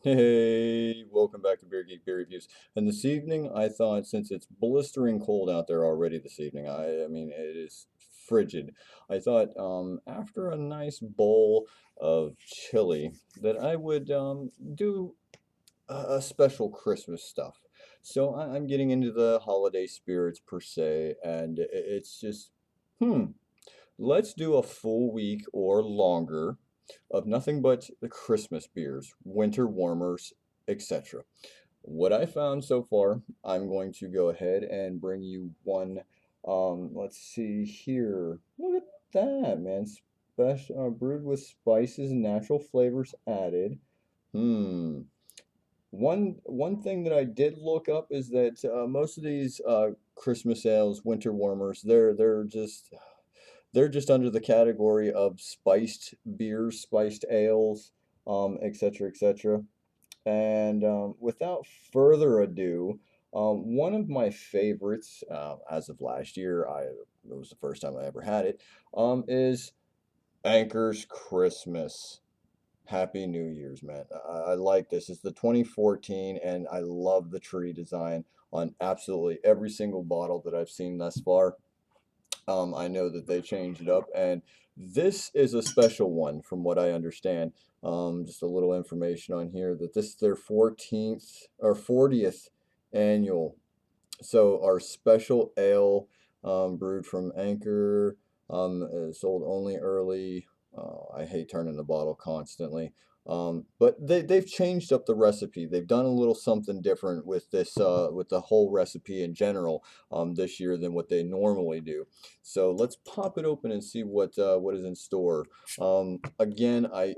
Hey, welcome back to Beer Geek Beer Reviews. And this evening, I thought since it's blistering cold out there already this evening, I mean it is frigid. I thought after a nice bowl of chili that I would do a special Christmas stuff. So I'm getting into the holiday spirits per se, and it's just let's do a full week or longer of nothing but the Christmas beers, winter warmers, etc. What I found so far, I'm going to go ahead and bring you one. Let's see here. Look at that, man. Special, brewed with spices and natural flavors added. Hmm. One thing that I did look up is that most of these Christmas ales, winter warmers, they're just under the category of spiced beers, spiced ales, etc., etc. And without further ado, one of my favorites, as of last year, it was the first time I ever had it, is Anchor's Christmas. Happy New Year's, man. I like this. It's the 2014, and I love the tree design on absolutely every single bottle that I've seen thus far. I know that they changed it up, and this is a special one from what I understand. Just a little information on here that this is their 14th or 40th annual. So our special ale, brewed from Anchor, is sold only early. I hate turning the bottle constantly. But they've changed up the recipe. They've done a little something different with this with the whole recipe in general this year than what they normally do. So let's pop it open and see what is in store. Again, I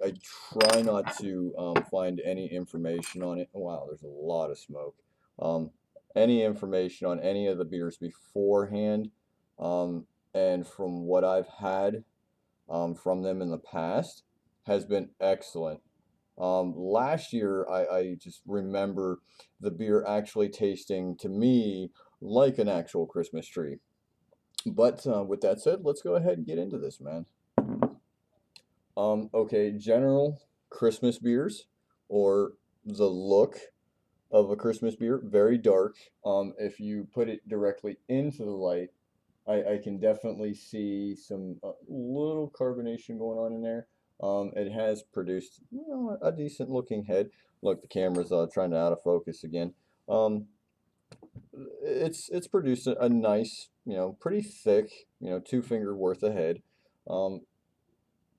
try not to find any information on it. Wow, there's a lot of smoke. Um, any information on any of the beers beforehand. And from what I've had from them in the past, has been excellent. Last year, I just remember the beer actually tasting to me like an actual Christmas tree. But with that said, let's go ahead and get into this, man. Okay, general Christmas beers or the look of a Christmas beer, very dark. If you put it directly into the light, I can definitely see some little carbonation going on in there. It has produced, a decent looking head. Look, the camera's trying to out of focus again. Um, it's produced a nice, pretty thick, two finger worth of head. Um,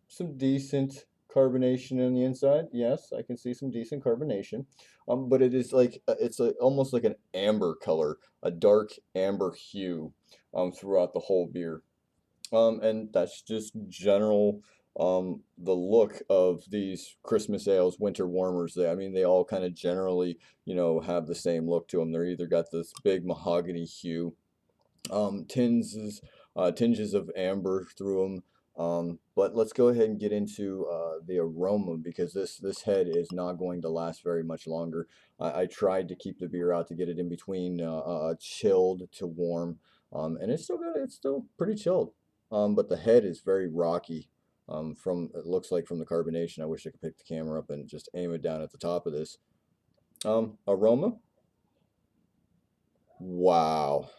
some decent carbonation on the inside. Yes, I can see some decent carbonation. But it is like almost like an amber color, a dark amber hue, throughout the whole beer. And that's just general the look of these Christmas ales, winter warmers. I mean, they all kind of generally, have the same look to them. They're either got this big mahogany hue, tinges of amber through them. But let's go ahead and get into the aroma because this head is not going to last very much longer. I tried to keep the beer out to get it in between chilled to warm, and it's still good. It's still pretty chilled. But the head is very rocky. From it looks like from the carbonation. I wish I could pick the camera up and just aim it down at the top of this. Aroma. Wow.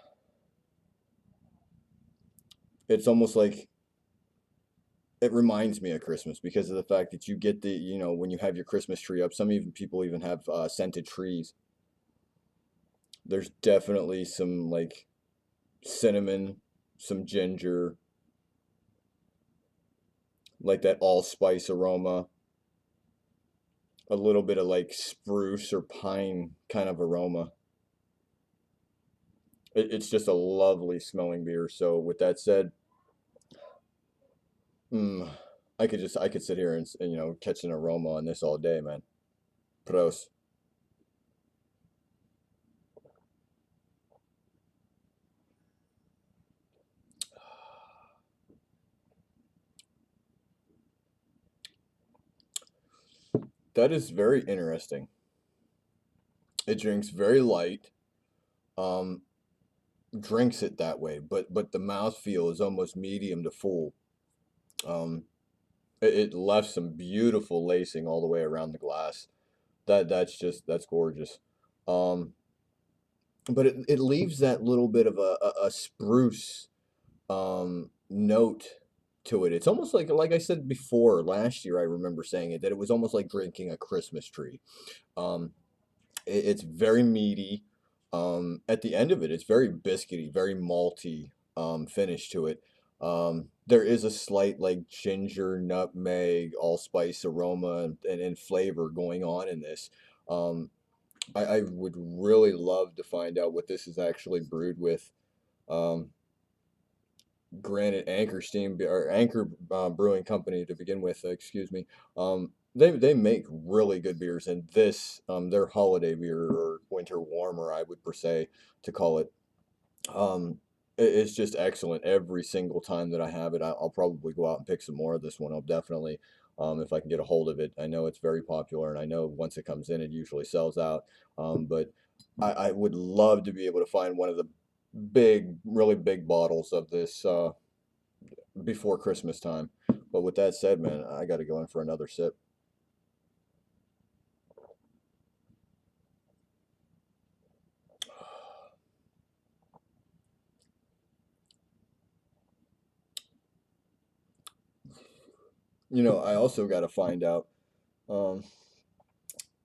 It's almost like it reminds me of Christmas because of the fact that you get when you have your Christmas tree up, some even people even have scented trees. There's definitely some like cinnamon, some ginger, like that allspice aroma, a little bit of like spruce or pine kind of aroma. It's just a lovely smelling beer. So with that said, mm, I could sit here and catch an aroma on this all day, man. Pros. That is very interesting. It drinks very light. Um, Drinks it that way, but the mouthfeel is almost medium to full. Um, it left some beautiful lacing all the way around the glass. That's gorgeous. Um, but it leaves that little bit of a spruce note to it. It's almost like I said before last year. I remember saying it that it was almost like drinking a Christmas tree. Um, it's very meaty. At the end of it, it's very biscuity, very malty finish to it. There is a slight like ginger, nutmeg, allspice aroma and flavor going on in this. Um, I would really love to find out what this is actually brewed with. Um, Granted, Anchor Steam or Anchor Brewing Company to begin with, excuse me. They make really good beers, and this their holiday beer or winter warmer, I would per se to call it. It's just excellent every single time that I have it. I'll probably go out and pick some more of this one. I'll definitely, if I can get a hold of it. I know it's very popular, and I know once it comes in, it usually sells out. But I would love to be able to find one of the big, really big bottles of this before Christmas time. But with that said, man, I got to go in for another sip. I also got to find out. Um,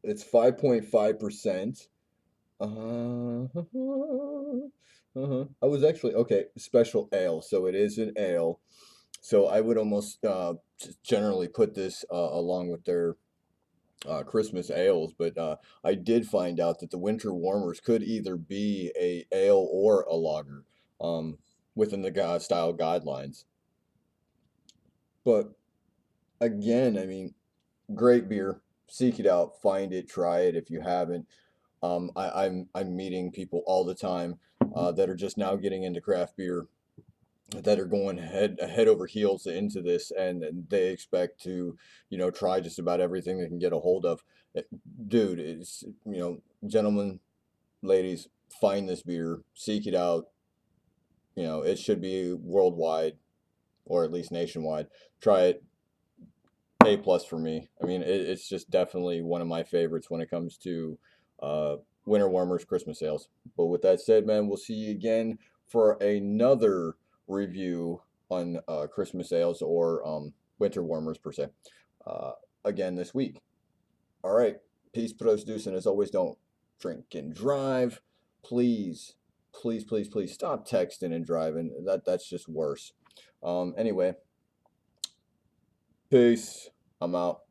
it's 5.5%. I was actually okay, special ale. So it is an ale. So I would almost generally put this along with their Christmas ales, but I did find out that the winter warmers could either be a ale or a lager um, within the style guidelines. But again, I mean, great beer. Seek it out, find it, try it if you haven't. I'm meeting people all the time that are just now getting into craft beer that are going head over heels into this, and they expect to try just about everything they can get a hold of. Eh, Dude, it's gentlemen, ladies, find this beer, seek it out. It should be worldwide or at least nationwide. Try it. A plus for me. I mean, it's just definitely one of my favorites when it comes to uh, winter warmers, Christmas sales. But with that said, man, we'll see you again for another review on Christmas sales or winter warmers per se. Uh, Again this week. All right. Peace, pros, deuce, and as always, don't drink and drive. Please, please, please, please stop texting and driving. That's just worse. Anyway, peace. I'm out.